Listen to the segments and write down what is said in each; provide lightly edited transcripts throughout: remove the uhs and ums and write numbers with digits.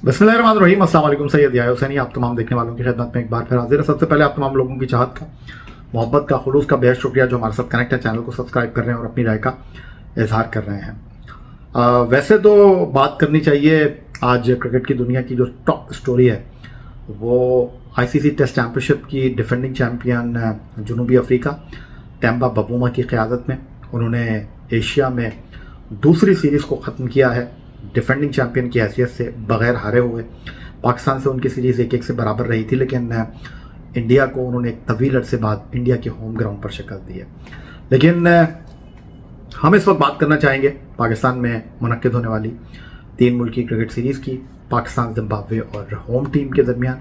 बिस्मिल्लाहिर्रहमानिर्रहीम। अस्सलाम वालेकुम। सैयद याहिया हुसैनी आप तमाम देखने वालों की खिदमत में एक बार फिर हाजिर है। सबसे पहले आप तमाम लोगों की चाहत का, मोहब्बत का, खुलूस का बेहद शुक्रिया जो हमारे साथ कनेक्ट है, चैनल को सब्सक्राइब कर रहे हैं और अपनी राय का इजहार कर रहे हैं। वैसे तो बात करनी चाहिए आज क्रिकेट की दुनिया की जो टॉप स्टोरी है वो आईसीसी टेस्ट चैम्पियनशिप की डिफेंडिंग चैम्पियन जनूबी अफ्रीका टेम्बा बबूमा की क़यादत में उन्होंने एशिया में दूसरी सीरीज़ को ख़त्म किया है डिफेंडिंग चैम्पियन की हैसियत से, बग़ैर हारे हुए। पाकिस्तान से उनकी सीरीज़ 1-1 से बराबर रही थी, लेकिन इंडिया को उन्होंने एक तवील अरसे बाद इंडिया के होम ग्राउंड पर शिकस्त दी है। लेकिन हम इस वक्त बात करना चाहेंगे पाकिस्तान में मुनक्किद होने वाली 3 मुल्की क्रिकेट सीरीज़ की, पाकिस्तान, जिम्बाब्वे और होम टीम के दरमियान।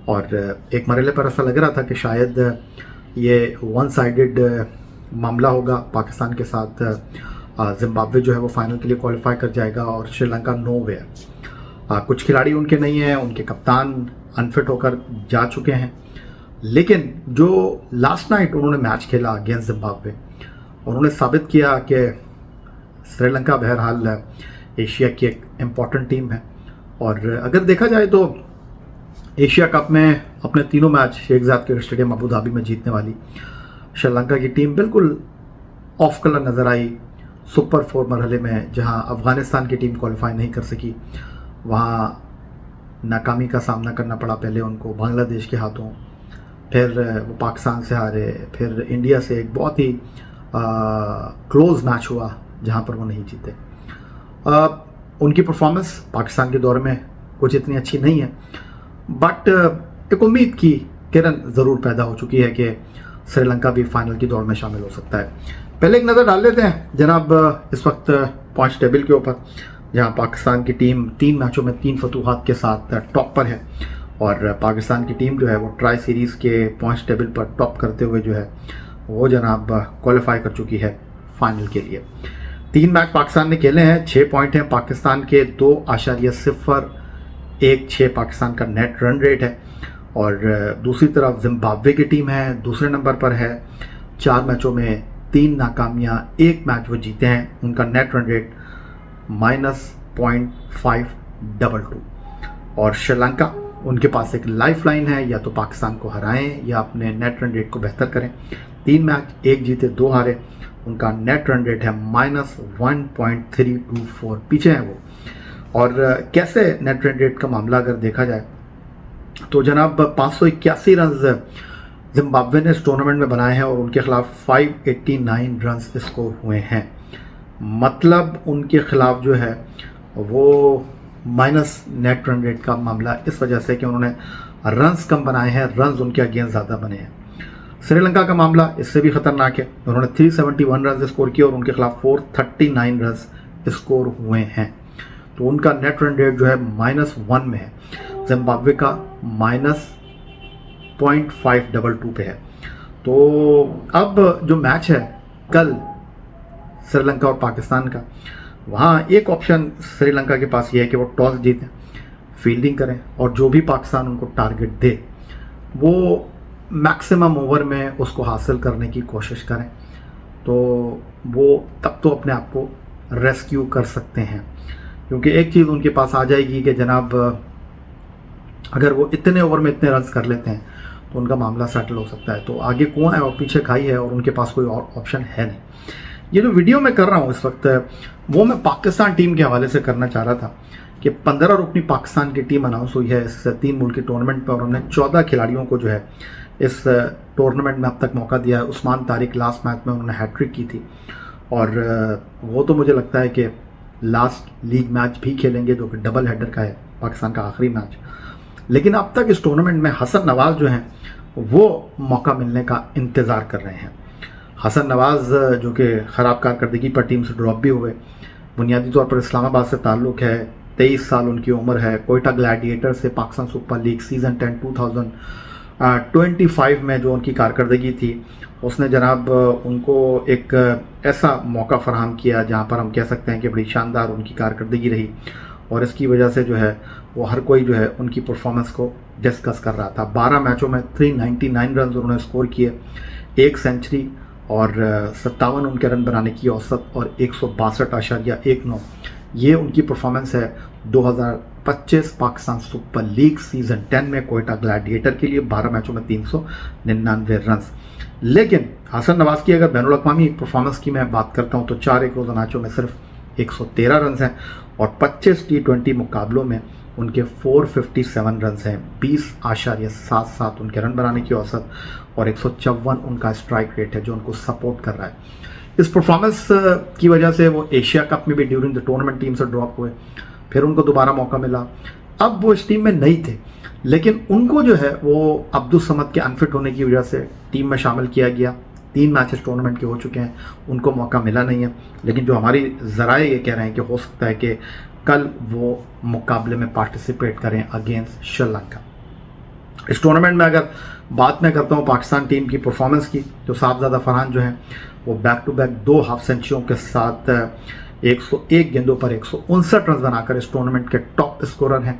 और एक मरहले पर ऐसा लग रहा था कि शायद ये वन साइडेड मामला होगा, पाकिस्तान के साथ जिम्बाब्वे जो है वो फाइनल के लिए क्वालिफाई कर जाएगा और श्रीलंका नो वेयर। कुछ खिलाड़ी उनके नहीं हैं, उनके कप्तान अनफिट होकर जा चुके हैं। लेकिन जो लास्ट नाइट उन्होंने मैच खेला अगेंस्ट जिम्बाब्वे, उन्होंने साबित किया कि श्रीलंका बहरहाल एशिया की एक इम्पॉर्टेंट टीम है। और अगर देखा जाए तो एशिया कप में अपने तीनों match Sheikh Zayed cricket stadium Abu Dhabi में जीतने वाली श्रीलंका की टीम बिल्कुल ऑफ कलर नज़र आई। सुपर 4 मरहले में जहां अफ़गानिस्तान की टीम क्वालिफाई नहीं कर सकी, वहां नाकामी का सामना करना पड़ा पहले उनको बांग्लादेश के हाथों, फिर वो पाकिस्तान से हारे, फिर इंडिया से एक बहुत ही क्लोज़ मैच हुआ जहां पर वो नहीं जीते। उनकी परफॉर्मेंस पाकिस्तान के दौरे में कुछ इतनी अच्छी नहीं है, बट एक उम्मीद की किरण ज़रूर पैदा हो चुकी है कि श्रीलंका भी फाइनल की दौड़ में शामिल हो सकता है। पहले एक नज़र डाल लेते हैं जनाब इस वक्त पॉइंट्स टेबल के ऊपर, जहां पाकिस्तान की टीम 3 मैचों में 3 फतूहात के साथ टॉप पर है और पाकिस्तान की टीम जो है वो ट्राई सीरीज़ के पॉइंट्स टेबल पर टॉप करते हुए जो है वो जनाब क्वालिफाई कर चुकी है फाइनल के लिए। 3 मैच पाकिस्तान ने खेले हैं, 6 पॉइंट हैं पाकिस्तान के, 2.016 पाकिस्तान का नेट रन रेट है। और दूसरी तरफ जिम्बाब्वे की टीम है, दूसरे नंबर पर है, 4 मैचों में 3 नाकामियाँ, 1 मैच वो जीते हैं, उनका नेट रन रेट -0.522। और श्रीलंका, उनके पास एक लाइफ लाइन है, या तो पाकिस्तान को हराएं या अपने नेट रन रेट को बेहतर करें। 3 मैच, 1 जीते 2 हारे, उनका नेट रन रेट है -1.324, पीछे हैं वो। और कैसे नेट रन रेट का मामला अगर देखा जाए तो जनाब 581 रन जिम्बाब्वे ने इस टूर्नामेंट में बनाए हैं और उनके खिलाफ 589 रन स्कोर हुए हैं। मतलब उनके खिलाफ जो है वो माइनस नेट रन रेट का मामला इस वजह से कि उन्होंने रन्स कम बनाए हैं, रन्स उनके अगेंस्ट ज़्यादा बने हैं। श्रीलंका का मामला इससे भी ख़तरनाक है, उन्होंने 371 रन स्कोर किए और उनके खिलाफ 439 रन स्कोर हुए हैं। तो उनका नेट रन रेट जो है -1 में है, जिम्बाब्वे का -0.522 पे है। तो अब जो मैच है कल श्रीलंका और पाकिस्तान का, वहाँ एक ऑप्शन श्रीलंका के पास ये है कि वो टॉस जीतें, फील्डिंग करें और जो भी पाकिस्तान उनको टारगेट दे वो मैक्सिमम ओवर में उसको हासिल करने की कोशिश करें, तो वो तब तो अपने आप को रेस्क्यू कर सकते हैं। क्योंकि एक चीज़ उनके पास आ जाएगी कि जनाब अगर वो इतने ओवर में इतने रन्स कर लेते हैं तो उनका मामला सेटल हो सकता है। तो आगे कुआं है और पीछे खाई है और उनके पास कोई और ऑप्शन है नहीं। ये जो वीडियो मैं कर रहा हूँ इस वक्त, वो मैं पाकिस्तान टीम के हवाले से करना चाह रहा था कि 15 रुकनी पाकिस्तान की टीम अनाउंस हुई है इस 3 मुल्की टूर्नामेंट पर और हमने 14 खिलाड़ियों को जो है इस टूर्नामेंट में अब तक मौका दिया है। उस्मान तारिक लास्ट मैच में उन्होंने हैट्रिक की थी और वो तो मुझे लगता है कि लास्ट लीग मैच भी खेलेंगे जो कि डबल हेडर का है, पाकिस्तान का आखिरी मैच। लेकिन अब तक इस टूर्नामेंट में हसन नवाज़ जो हैं वो मौका मिलने का इंतज़ार कर रहे हैं। हसन नवाज़ जो कि ख़राब कारकर्दगी पर टीम से ड्रॉप भी हुए, बुनियादी तौर पर इस्लामाबाद से ताल्लुक़ है, 23 साल उनकी उम्र है, कोयटा ग्लैडिएटर से पाकिस्तान सुपर लीग सीज़न 10 2025 में जो उनकी कारकर्दगी थी उसने जनाब उनको एक ऐसा मौका फराहम किया जहां पर हम कह सकते हैं कि बड़ी शानदार उनकी कारकर्दगी रही और इसकी वजह से जो है वो हर कोई जो है उनकी परफॉर्मेंस को डिस्कस कर रहा था। 12 मैचों में 399 रन उन्होंने स्कोर किए, 1 सेंचुरी और 57 उनके रन बनाने की औसत और 162.19 ये उनकी परफॉर्मेंस है 25 पाकिस्तान सुपर लीग सीजन 10 में कोयटा ग्लैडिएटर के लिए 12 मैचों में 399 रन। लेकिन हसन नवाज की अगर बैनुल अक़वामी परफॉर्मेंस की मैं बात करता हूं तो 4 एक रोज़ा मैचों में सिर्फ 113 रन हैं और 25 T20 मुकाबलों में उनके 457 रन हैं, 20.77 उनके रन बनाने की औसत और 154 उनका स्ट्राइक रेट है जो उनको सपोर्ट कर रहा है। इस परफॉर्मेंस की वजह से वो एशिया कप में भी ड्यूरिंग द टूर्नामेंट टीम से ड्रॉप हुए, फिर उनको दोबारा मौका मिला। अब वो इस टीम में नहीं थे, लेकिन उनको जो है वो अब्दुल समद के अनफिट होने की वजह से टीम में शामिल किया गया। 3 मैचेस टूर्नामेंट के हो चुके हैं, उनको मौका मिला नहीं है। लेकिन जो हमारी ज़राए ये कह रहे हैं कि हो सकता है कि कल वो मुकाबले में पार्टिसिपेट करें अगेंस्ट श्रीलंका। इस टूर्नामेंट में अगर बात मैं करता हूँ पाकिस्तान टीम की परफॉर्मेंस की, तो साहबजादा फरहान जो हैं वो बैक टू बैक 2 हाफ सेंचुरियों के साथ 101 गेंदों पर 159 रन बनाकर इस टूर्नामेंट के टॉप स्कोरर हैं।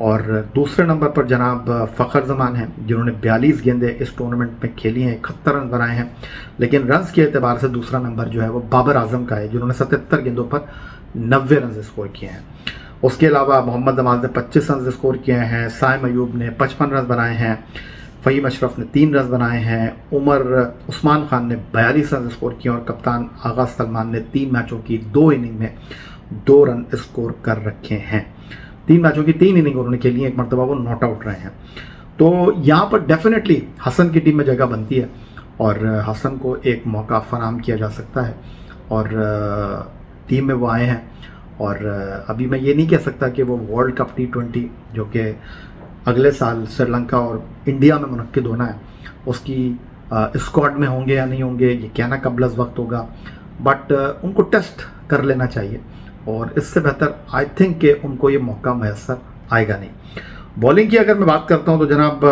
और दूसरे नंबर पर जनाब फ़खर जमान हैं जिन्होंने 42 गेंदें इस टूर्नामेंट में खेली हैं, 71 रन बनाए हैं। लेकिन रन्स के एतबार से दूसरा नंबर जो है वो बाबर आजम का है जिन्होंने 77 गेंदों पर 90 रन स्कोर किए हैं। उसके अलावा मोहम्मद नवाज ने 25 रन स्कोर किए हैं, साइम अयूब ने 55 रन बनाए हैं, फ़हीम अशरफ ने 3 रन बनाए हैं, उस्मान खान ने 42 रन स्कोर किए और कप्तान आगा सलमान ने 3 मैचों की 2 इनिंग में 2 रन स्कोर कर रखे हैं। 3 मैचों की 3 इनिंग उन्होंने खेली है, एक मरतबा वो नॉट आउट रहे हैं। तो यहाँ पर डेफिनेटली हसन की टीम में जगह बनती है और हसन को एक मौका फराहम किया जा सकता है और टीम में वो आए हैं। और अभी मैं ये नहीं कह सकता कि वो वर्ल्ड कप T20 जो कि अगले साल श्रीलंका और इंडिया में मुनक्किद होना है उसकी स्क्वाड में होंगे या नहीं होंगे, ये कहना कबलज़ वक्त होगा। बट उनको टेस्ट कर लेना चाहिए और इससे बेहतर आई थिंक कि उनको ये मौका मैसर आएगा नहीं। बॉलिंग की अगर मैं बात करता हूँ तो जनाब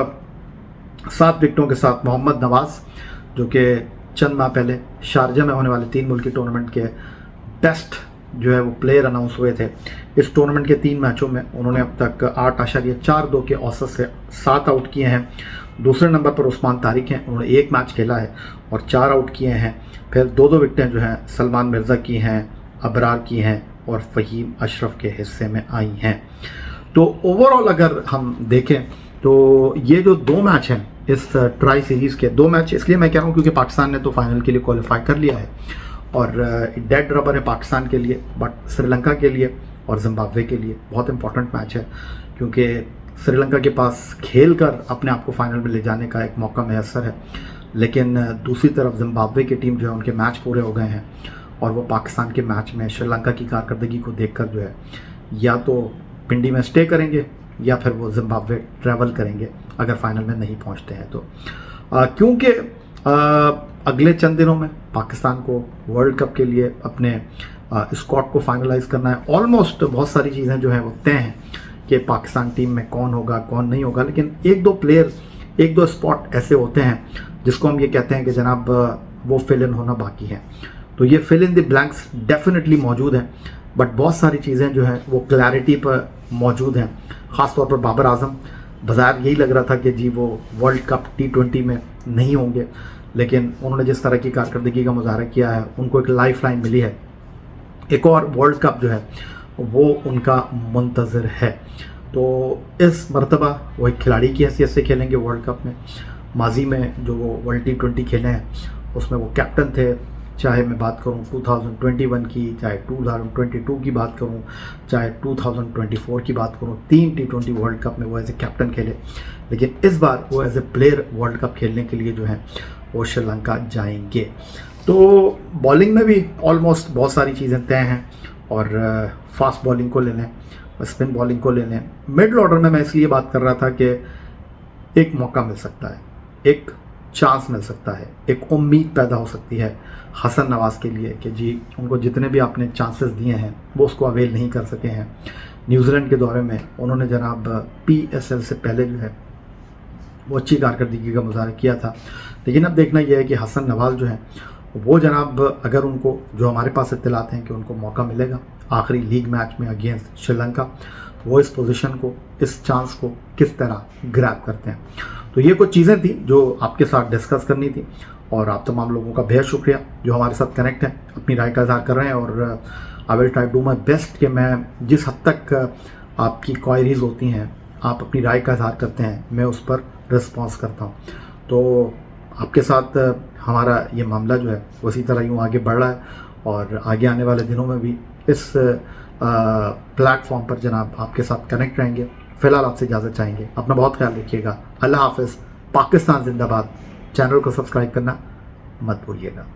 7 विकेटों के साथ मोहम्मद नवाज जो कि चंद माह पहले शारजा में होने वाले 3 मुल्की टूर्नामेंट के बेस्ट जो है वो प्लेयर अनाउंस हुए थे। इस टूर्नामेंट के 3 मैचों में उन्होंने अब तक 8.42 के औसत से 7 आउट किए हैं। दूसरे नंबर पर उस्मान तारिक हैं, उन्होंने 1 मैच खेला है और 4 आउट किए हैं। फिर 2 विकेटें जो हैं सलमान मिर्ज़ा की हैं, अबरार की हैं और फ़हीम अशरफ के हिस्से में आई हैं। तो ओवरऑल अगर हम देखें तो ये जो 2 मैच हैं इस ट्राई सीरीज़ के 2 मैच इसलिए मैं कह रहा हूँ क्योंकि पाकिस्तान ने तो फाइनल के लिए क्वालिफाई कर लिया है और डेड रबर है पाकिस्तान के लिए, बट श्रीलंका के लिए और जिम्बाब्वे के लिए बहुत इंपॉर्टेंट मैच है क्योंकि श्रीलंका के पास खेल कर अपने आप को फाइनल में ले जाने का एक मौका मैसर है। लेकिन दूसरी तरफ जिम्बाब्वे की टीम जो है उनके मैच पूरे हो गए हैं और वो पाकिस्तान के मैच में श्रीलंका की कारकर्दगी को देखकर जो है या तो पिंडी में स्टे करेंगे या फिर वो जिम्बाब्वे ट्रैवल करेंगे अगर फाइनल में नहीं पहुंचते हैं तो। क्योंकि अगले चंद दिनों में पाकिस्तान को वर्ल्ड कप के लिए अपने स्क्वाड को फाइनलाइज करना है। ऑलमोस्ट बहुत सारी चीज़ें जो हैं वो तय हैं कि पाकिस्तान टीम में कौन होगा कौन नहीं होगा, लेकिन 1-2 प्लेयर 1-2 स्पॉट ऐसे होते हैं जिसको हम ये कहते हैं कि जनाब वो फिल इन होना बाकी है। तो ये fill in the blanks definitely मौजूद हैं, बट बहुत सारी चीज़ें जो हैं वो क्लैरिटी पर मौजूद हैं। ख़ास तौर पर बाबर आजम बाज़ार यही लग रहा था कि जी वो वर्ल्ड कप T20 में नहीं होंगे, लेकिन उन्होंने जिस तरह की कारकर्दगी का मुजाहरा किया है उनको एक लाइफ लाइन मिली है। एक और वर्ल्ड कप जो है वो उनका मुंतज़र है। तो इस मरतबा वो एक खिलाड़ी की हैसियत से खेलेंगे वर्ल्ड कप में। माजी में जो वो वर्ल्ड T20 खेले हैं उसमें वो कैप्टन थे, चाहे मैं बात करूं 2021 की, चाहे 2022 की बात करूं, चाहे 2024 की बात करूं, 3 T20 वर्ल्ड कप में वो एज ए कैप्टन खेले। लेकिन इस बार वो as a player world cup खेलने के लिए जो है वो श्रीलंका जाएंगे। तो बॉलिंग में भी ऑलमोस्ट बहुत सारी चीज़ें तय हैं और फास्ट बॉलिंग को ले लें, स्पिन बॉलिंग को ले लें। मिडल ऑर्डर में मैं इसलिए बात कर रहा था कि एक मौका मिल सकता है, एक चांस मिल सकता है, एक उम्मीद पैदा हो सकती है हसन नवाज़ के लिए कि जी उनको जितने भी आपने चांसेस दिए हैं वो उसको अवेल नहीं कर सके हैं। न्यूजीलैंड के दौरे में उन्होंने जनाब PSL से पहले जो है वो अच्छी कारकर्दगी का मुजाहरा किया था, लेकिन अब देखना यह है कि हसन नवाज़ जो है वो जनाब अगर उनको जो हमारे पास इत्तलात हैं कि उनको मौका मिलेगा आखिरी लीग मैच में अगेंस्ट श्रीलंका, वो इस पोजीशन को, इस चांस को किस तरह ग्रैब करते हैं। तो ये कुछ चीज़ें थी जो आपके साथ डिस्कस करनी थी और आप तमाम लोगों का बेहद शुक्रिया जो हमारे साथ कनेक्ट हैं, अपनी राय का इज़हार कर रहे हैं और I will try do my best कि मैं जिस हद तक आपकी क्वायरीज़ होती हैं, आप अपनी राय का इज़हार करते हैं, मैं उस पर रिस्पॉन्स करता हूँ। तो आपके साथ हमारा ये मामला जो है वो इसी तरह यूँ आगे बढ़ रहा है और आगे आने वाले दिनों में भी इस प्लेटफॉर्म पर जनाब आपके साथ कनेक्ट रहेंगे। फ़िलहाल आपसे इजाज़त चाहेंगे। अपना बहुत ख्याल रखिएगा। अल्लाह हाफ़िज़। पाकिस्तान जिंदाबाद। चैनल को सब्सक्राइब करना मत भूलिएगा।